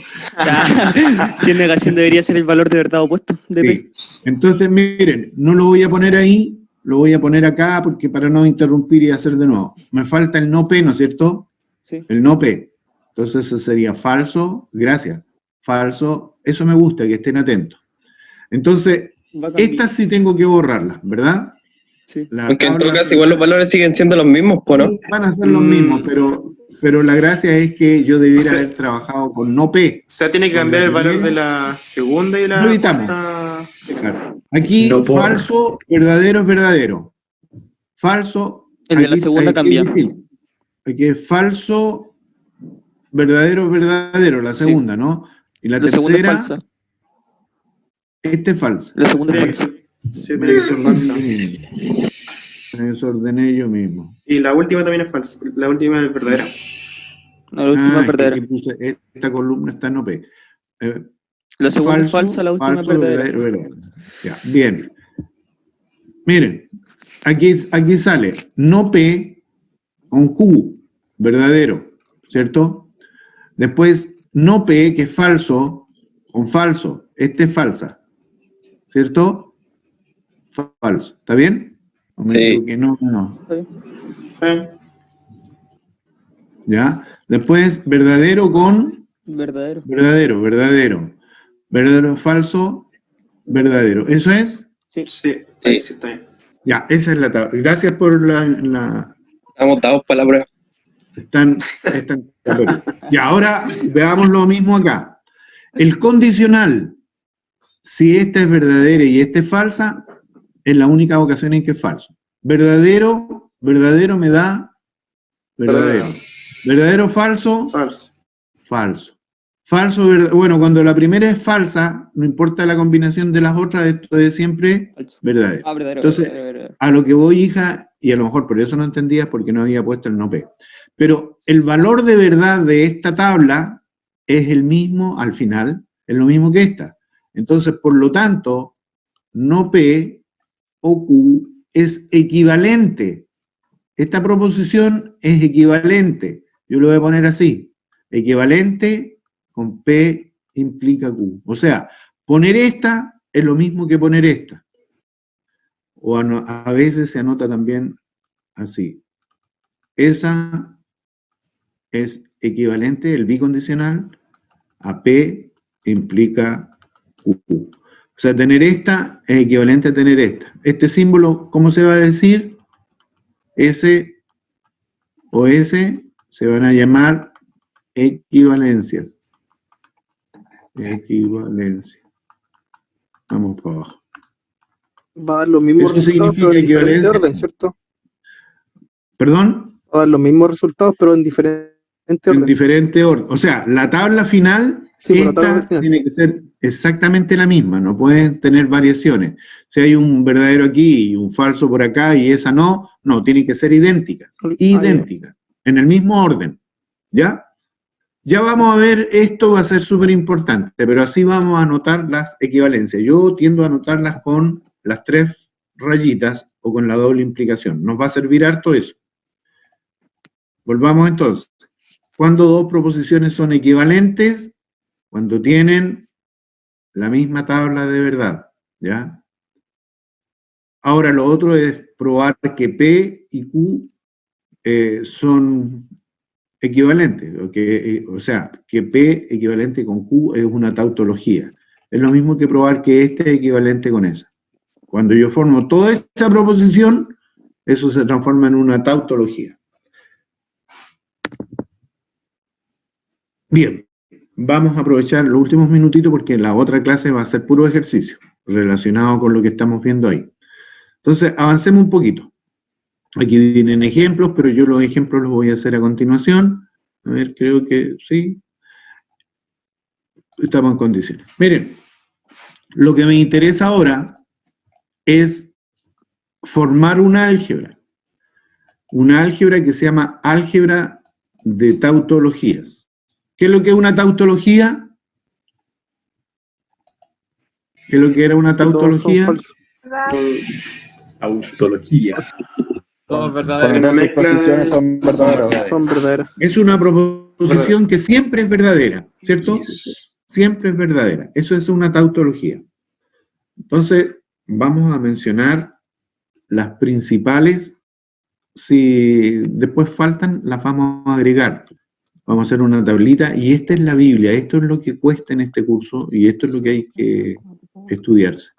Si en negación debería ser el valor de verdad opuesto de P. Sí. Entonces, miren, no lo voy a poner ahí, lo voy a poner acá porque para no interrumpir y hacer de nuevo. Me falta el no P, ¿no es cierto? Sí. El no P. Entonces eso sería falso, gracias. Falso, eso me gusta, que estén atentos. Entonces, Va a cambiar. estas sí tengo que borrarlas, ¿verdad? Sí. La Aunque en todo tabla- caso igual los valores siguen siendo los mismos, ¿po no? Van a ser los mismos, pero la gracia es que yo debiera O sea- haber trabajado con no P. O sea, tiene que cambiar el valor de la segunda y la Lo evitamos. cuarta. Claro. Aquí, No puedo. falso, verdadero es verdadero. Falso. El de la aquí- segunda aquí cambia. es distinto. Aquí es falso, verdadero es verdadero, la segunda, ¿no? Y la La segunda es tercera, falsa. esta es falsa. La segunda es Tiene que falsa. ser- sí, tiene que ser falsa. Me desordené yo mismo. Y la última también es falsa. La última es verdadera. No, la última Ah, es verdadera. aquí puse, esta columna está en OP. La segunda es falsa, la última falso, es verdadera. verdadero. Ya, bien. Miren, aquí sale no P con Q, verdadero, ¿cierto? Después, no P, que es falso, con falso. Este es falsa. ¿Cierto? Falso. ¿Está bien? ¿O me Sí. equivoqué? No. Está bien. ¿Ya? Después, verdadero con Verdadero. verdadero, falso, verdadero. ¿Eso es? Sí. Sí, ahí sí está bien. Ya, esa es la tabla. Gracias por la Estamos dados para la prueba. están y ahora veamos lo mismo acá. El condicional, si esta es verdadera y esta es falsa, es la única ocasión en que es falso. Verdadero me da verdadero. Verdadero, falso, Falso. falso. Falso, bueno, cuando la primera es falsa, no importa la combinación de las otras, esto es siempre Falso. verdadero. Ah, verdadero. Entonces, verdadero. a lo que voy, hija, y a lo mejor por eso no entendías porque no había puesto el no P. Pero el valor de verdad de esta tabla es el mismo al final, es lo mismo que esta. Entonces, por lo tanto, no P o Q es equivalente. Esta proposición es equivalente. Yo lo voy a poner así. Equivalente con P implica Q. O sea, poner esta es lo mismo que poner esta. O a veces se anota también así. Esa es equivalente, el bicondicional, a P implica Q. O sea, tener esta es equivalente a tener esta. Este símbolo, ¿cómo se va a decir? S o S se van a llamar equivalencias. Equivalencia. Vamos para abajo. Va a dar los mismos Eso resultados, significa pero en diferente equivalencia. orden, ¿cierto? ¿Perdón? Va a dar los mismos resultados, pero en diferente En orden. diferente orden. O sea, la tabla final, Sí, por la tabla esta final. tiene que ser exactamente la misma, no pueden tener variaciones. Si hay un verdadero aquí y un falso por acá y esa no, tiene que ser idéntica. Idéntica. En el mismo orden. ¿Ya? Ya vamos a ver, esto va a ser súper importante, pero así vamos a anotar las equivalencias. Yo tiendo a anotarlas con las 3 rayitas o con la doble implicación. Nos va a servir harto eso. Volvamos entonces. ¿Cuándo dos proposiciones son equivalentes? Cuando tienen la misma tabla de verdad, ¿ya? Ahora lo otro es probar que P y Q son equivalentes, o sea, que P equivalente con Q es una tautología. Es lo mismo que probar que este es equivalente con esa. Cuando yo formo toda esa proposición, eso se transforma en una tautología. Bien, vamos a aprovechar los últimos minutitos porque la otra clase va a ser puro ejercicio relacionado con lo que estamos viendo ahí. Entonces, avancemos un poquito. Aquí vienen ejemplos, pero yo los ejemplos los voy a hacer a continuación. A ver, creo que sí. Estamos en condiciones. Miren, lo que me interesa ahora es formar una álgebra. Una álgebra que se llama álgebra de tautologías. ¿Qué es lo que es una tautología? ¿Qué es lo que era una Todos son tautología? falsos. Tautologías. Todos Cuando verdaderos. todas sus posiciones son verdaderas. Son verdaderas. Es una proposición que siempre es verdadera, ¿cierto? Siempre es verdadera. Eso es una tautología. Entonces, vamos a mencionar las principales. Si después faltan, las vamos a agregar. Vamos a hacer una tablita y esta es la Biblia. Esto es lo que cuesta en este curso y esto es lo que hay que estudiarse.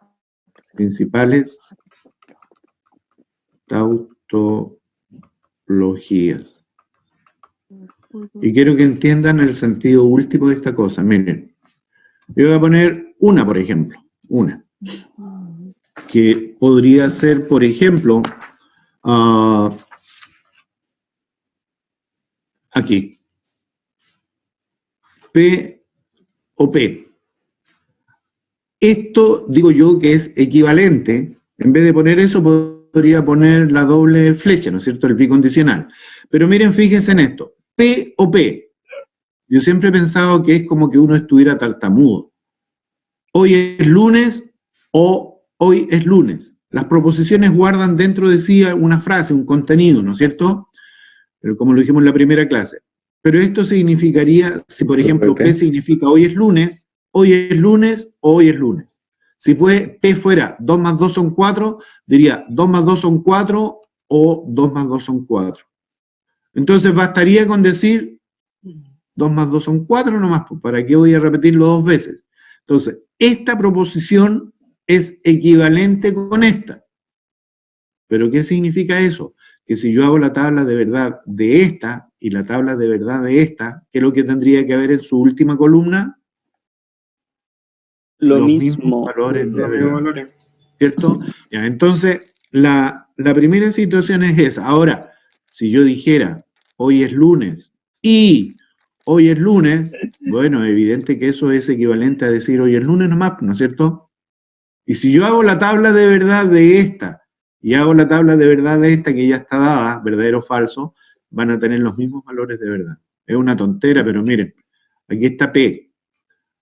Principales tautologías. Y quiero que entiendan el sentido último de esta cosa. Miren, yo voy a poner una, por ejemplo. Una. Que podría ser, por ejemplo, aquí. P o P. Esto, digo yo, que es equivalente. En vez de poner eso, podría poner la doble flecha, ¿no es cierto? El bicondicional. Pero miren, fíjense en esto. P o P. Yo siempre he pensado que es como que uno estuviera tartamudo. Hoy es lunes o hoy es lunes. Las proposiciones guardan dentro de sí una frase, un contenido, ¿no es cierto? Pero como lo dijimos en la primera clase. Pero esto significaría, si por ejemplo P significa hoy es lunes, o hoy es lunes. Si P fuera 2 más 2 son 4, diría 2 más 2 son 4 o 2 más 2 son 4. Entonces bastaría con decir 2 más 2 son 4 nomás, pues, ¿para qué voy a repetirlo 2 veces? Entonces, esta proposición es equivalente con esta. ¿Pero qué significa eso? Que si yo hago la tabla de verdad de esta y la tabla de verdad de esta, ¿qué es lo que tendría que haber en su última columna? Lo Los mismo. mismos valores de Los mismos verdad. valores. ¿Cierto? Ya, entonces, la primera situación es esa. Ahora, si yo dijera, hoy es lunes y hoy es lunes, bueno, evidente que eso es equivalente a decir hoy es lunes nomás, ¿no es cierto? Y si yo hago la tabla de verdad de esta y hago la tabla de verdad de esta que ya está dada, verdadero o falso, van a tener los mismos valores de verdad. Es una tontera, pero miren, aquí está P,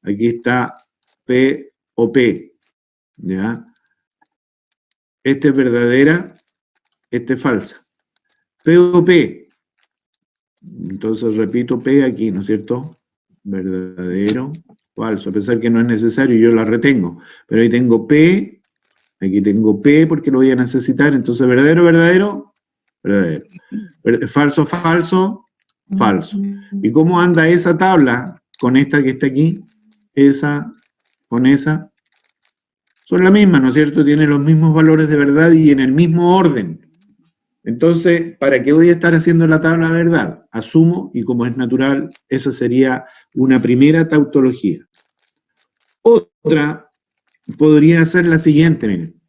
aquí está P o P, ¿ya? Esta es verdadera, esta es falsa. P o P. Entonces repito P aquí, ¿no es cierto? Verdadero, falso. A pesar que no es necesario, yo la retengo. Pero ahí tengo P, aquí tengo P porque lo voy a necesitar. Entonces verdadero, verdadero, verdadero. Falso, falso, falso. ¿Y cómo anda esa tabla con esta que está aquí? Esa, con esa. Son la misma, ¿no es cierto? Tienen los mismos valores de verdad y en el mismo orden. Entonces, ¿para qué voy a estar haciendo la tabla de verdad? Asumo, y como es natural, esa sería una primera tautología. Otra podría ser la siguiente, miren.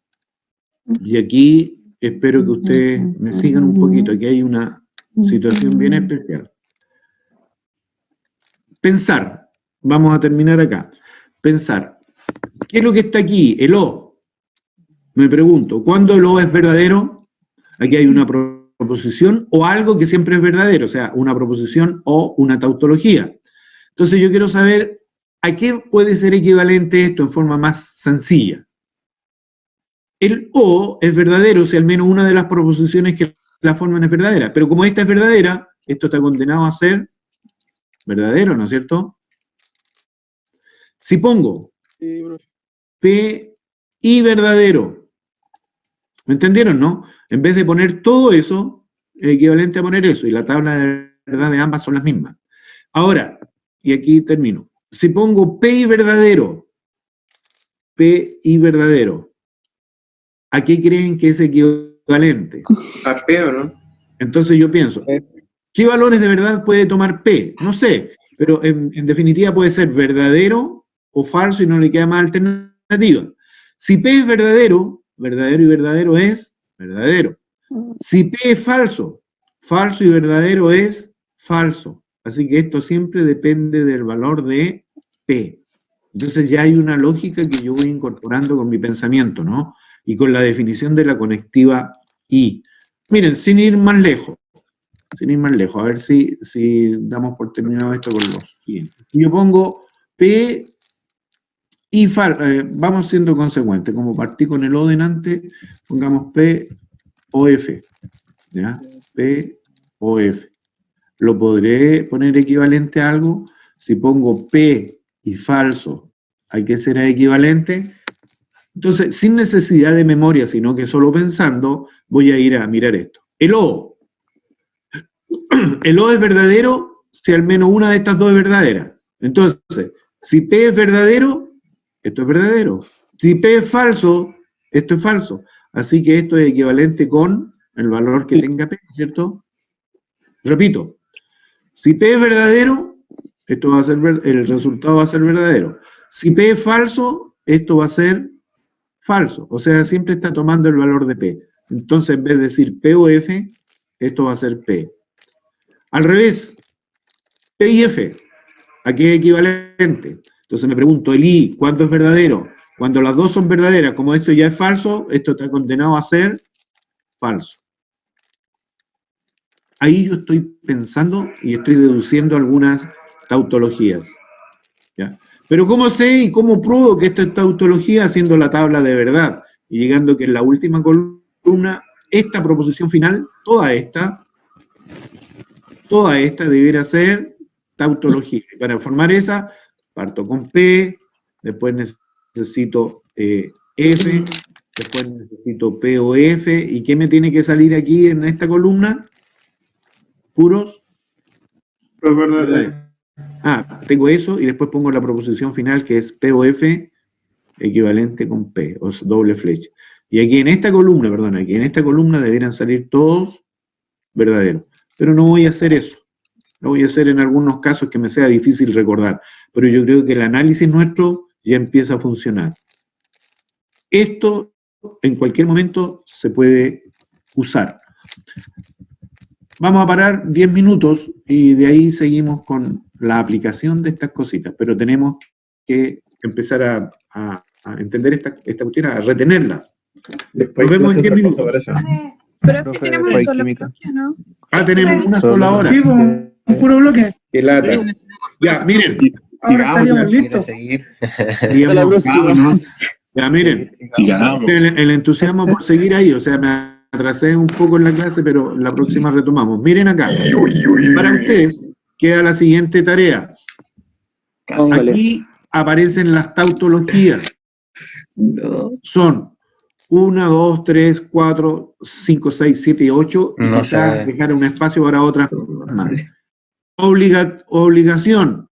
Y aquí espero que ustedes me sigan un poquito. Aquí hay una situación bien especial. Pensar. Vamos a terminar acá. Pensar. ¿Qué es lo que está aquí? El O. Me pregunto, ¿cuándo el O es verdadero? Aquí hay una proposición o algo que siempre es verdadero, o sea, una proposición o una tautología. Entonces yo quiero saber a qué puede ser equivalente esto en forma más sencilla. El O es verdadero si al menos una de las proposiciones que la forman es verdadera, pero como esta es verdadera, esto está condenado a ser verdadero, ¿no es cierto? Si pongo P y verdadero, ¿me entendieron, no? En vez de poner todo eso, es equivalente a poner eso, y la tabla de verdad de ambas son las mismas. Ahora, y aquí termino, si pongo P y verdadero, ¿a qué creen que es equivalente? A P, ¿o no? Entonces yo pienso, ¿qué valores de verdad puede tomar P? No sé, pero en definitiva puede ser verdadero o falso y no le queda más alternativa. Si P es verdadero, verdadero y verdadero es verdadero. Si P es falso, falso y verdadero es falso. Así que esto siempre depende del valor de P. Entonces ya hay una lógica que yo voy incorporando con mi pensamiento, ¿no? Y con la definición de la conectiva I. Miren, sin ir más lejos, a ver si damos por terminado esto con los siguientes. Yo pongo P y vamos siendo consecuentes, como partí con el O delante, pongamos P o F, ¿ya? P o F. ¿Lo podré poner equivalente a algo? Si pongo P y falso, ¿a qué será equivalente? Entonces, sin necesidad de memoria, sino que solo pensando, voy a ir a mirar esto. El O. El O es verdadero si al menos una de estas dos es verdadera. Entonces, si P es verdadero, esto es verdadero. Si P es falso, esto es falso. Así que esto es equivalente con el valor que tenga P, ¿cierto? Repito, si P es verdadero, esto va a ser el resultado va a ser verdadero. Si P es falso, esto va a ser falso. O sea, siempre está tomando el valor de P. Entonces, en vez de decir P o F, esto va a ser P. Al revés, P y F, ¿a qué es equivalente? Entonces me pregunto, el I, ¿cuánto es verdadero? Cuando las dos son verdaderas, como esto ya es falso, esto está condenado a ser falso. Ahí yo estoy pensando y estoy deduciendo algunas tautologías. ¿Ya? Pero ¿cómo sé y cómo pruebo que esta es tautología haciendo la tabla de verdad? Y llegando que en la última columna, esta proposición final, toda esta, toda esta debiera ser tautología. Para formar esa, parto con P, después necesito F, después necesito P o F, ¿y qué me tiene que salir aquí en esta columna? Puros verdaderos. Tengo eso, y después pongo la proposición final, que es P o F, equivalente con P, o doble flecha. Y aquí en esta columna, deberían salir todos verdaderos. Pero no voy a hacer eso. Lo voy a hacer en algunos casos que me sea difícil recordar. Pero yo creo que el análisis nuestro ya empieza a funcionar. Esto, en cualquier momento, se puede usar. Vamos a parar 10 minutos y de ahí seguimos con la aplicación de estas cositas. Pero tenemos que empezar a entender esta cuestión, a retenerlas. Después Nos vemos en 10 minutos. sobre eso. Pero si tenemos un solo química. bloque, ¿no? Tenemos una sola hora. Sí, pues, un puro bloque. Qué lata. Ya, miren. Ahora estaríamos listos. Ya, miren. El entusiasmo por seguir ahí, o sea, me atrasé un poco en la clase, pero la próxima retomamos. Miren acá. Para ustedes queda la siguiente tarea. Aquí aparecen las tautologías. Son 1, 2, 3, 4, 5, 6, 7 y 8. Y No sé. dejar un espacio para otras más. Obligación.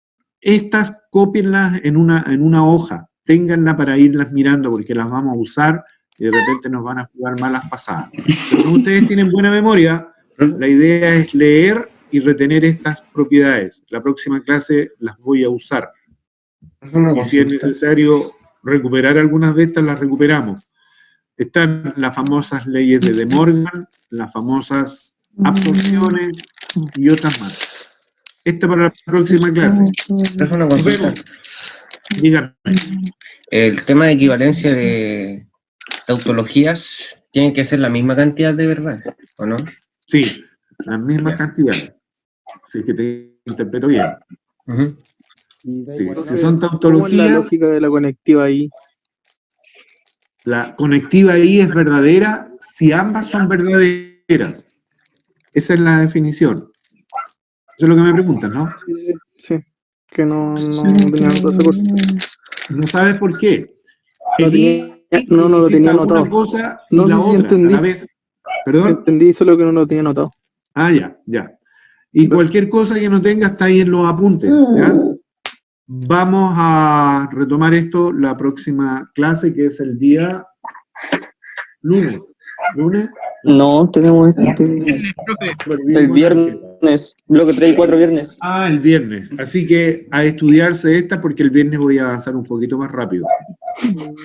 Estas cópienlas en una hoja. Ténganla para irlas mirando porque las vamos a usar y de repente nos van a jugar malas pasadas. Pero como ustedes tienen buena memoria, la idea es leer y retener estas propiedades. La próxima clase las voy a usar. Y si es necesario recuperar algunas de estas, las recuperamos. Están las famosas leyes de De Morgan, las famosas absorciones y otras más. Esta para la próxima clase. Es una consulta. Díganme. El tema de equivalencia de tautologías tiene que ser la misma cantidad de verdad, ¿o no? Sí, las mismas cantidades. Si es que te interpreto bien. Ujú. Sí, si son ¿Cómo es la tautologías, lógica de la conectiva ahí? la conectiva ahí es verdadera si ambas son verdaderas. Esa es la definición. Eso es lo que me preguntan, ¿no? Sí. Que no tenía notado ese curso. No sabes por qué. No lo tenía significa anotado. una cosa y No la sé si otra entendí. a la vez. ¿Perdón? Entendí solo que no lo tenía anotado. Ya. Y cualquier cosa que no tenga está ahí en los apuntes, ¿ya? Vamos a retomar esto la próxima clase, que es el día lunes. ¿Lunes? No, tenemos el viernes, bloque 3 y 4 viernes. El viernes. Así que a estudiarse esta porque el viernes voy a avanzar un poquito más rápido.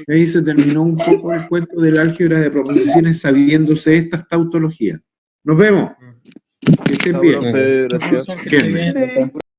Ahí se terminó un poco el cuento del álgebra de proposiciones sabiéndose estas tautologías. Nos vemos. Que estén bien. Profe, gracias. Bien. Sí.